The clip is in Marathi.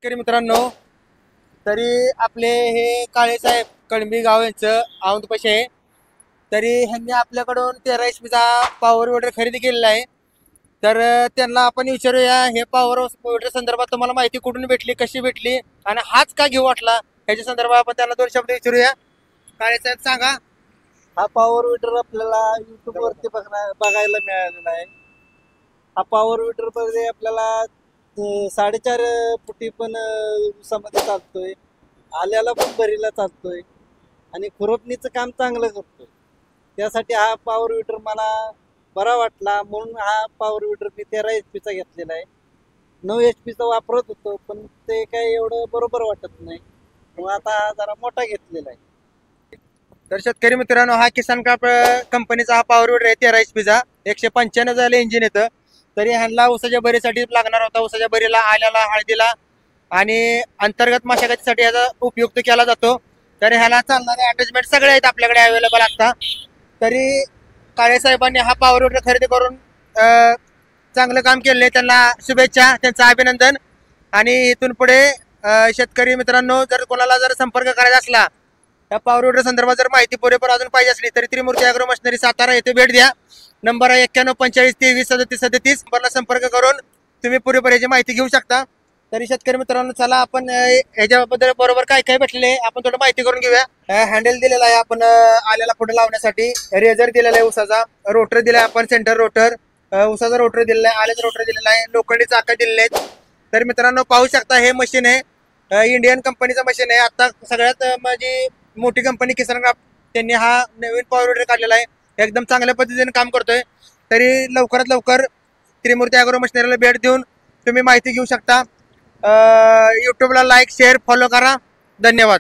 शेतकरी मित्रांनो, तरी आपले हे काळे साहेब कळंबी गाव यांचं औंध पैसे आहे. तरी ह्यांनी आपल्याकडून 13 HP चा पॉवर विडर खरेदी केलेला आहे. तर त्यांना आपण विचारूया हे पॉवर विडर संदर्भात तुम्हाला माहिती कुठून भेटली, कशी भेटली आणि हाच का घेऊ वाटला ह्याच्या संदर्भात आपण त्यांना 2 शब्द विचारूया. काळे साहेब सांगा. हा पॉवर विडर आपल्याला युट्यूब वरती बघायला मिळालेला आहे. हा पॉवर विडर मध्ये आपल्याला 4.5 फुटी पण ऊसामध्ये चालतोय, आल्याला पण भरीला चालतोय आणि खुरपणीचं काम चांगलं करतोय. त्यासाठी हा पॉवर विडर मला बरा वाटला, म्हणून हा पॉवर विडर मी 13 HP चा घेतलेला आहे. 9 HP चा वापरत होतो, पण ते काही एवढं बरोबर वाटत नाही, मग आता हा जरा मोठा घेतलेला आहे. तर शेतकरी मित्रांनो, हा किसान कार्प कंपनीचा हा पॉवर विडर आहे 13 HP चा. 195 झाले इंजिन येतं. तरी ह्यांना ऊसाच्या बरीसाठी लागणार होता. ऊसाच्या बरीला, आल्याला, हळदीला आणि अंतर्गत मशागतीसाठी याचा उपयुक्त केला जातो. तरी ह्याला चालणारे अटॅचमेंट सगळे आहेत आपल्याकडे अवेलेबल आता. तरी काळे साहेबांनी हा पॉवर विडर खरेदी करून चांगलं काम केले, त्यांना शुभेच्छा, त्यांचं अभिनंदन. आणि इथून पुढे शेतकरी मित्रांनो, जर कोणाला जर संपर्क करायचा असला, या पॉवर विडर संदर्भात जर माहिती पुरेपूर अजून पाहिजे असली तरी त्रिमूर्ती ॲग्रो मशिनरी सातारा येथे भेट द्या. नंबर आहे 91 45 23 37 37. नंबरला संपर्क करून तुम्ही पुरेपूर याची माहिती घेऊ शकता. तरी शेतकरी मित्रांनो, चला आपण ह्याच्याबद्दल बरोबर काय काय भेटलेले आहे आपण थोडं माहिती करून घेऊया. हँडल दिलेला आहे आपण आल्याला पुढे लावण्यासाठी, रेझर दिलेला आहे ऊसाचा, रोटर दिला आहे आपण सेंटर रोटर, ऊसाचा रोटर दिलेला आहे, आल्याचा रोटर दिलेला आहे, लोखंडी चाकं दिलेले आहेत. तर मित्रांनो पाहू शकता, हे मशीन आहे इंडियन कंपनीचं मशीन आहे. आता सगळ्यात माझी मोठी कंपनी किसान कार्प त्यांनी हा नवीन पॉवर विडर काढलेला आहे. एकदम चांगल्या पद्धतीने काम करतोय. तरी लवकरात लवकर त्रिमूर्ती ॲग्रो मशिनरीला भेट देऊन तुम्ही माहिती घेऊ शकता. यूट्यूबला लाईक, शेअर, फॉलो करा. धन्यवाद.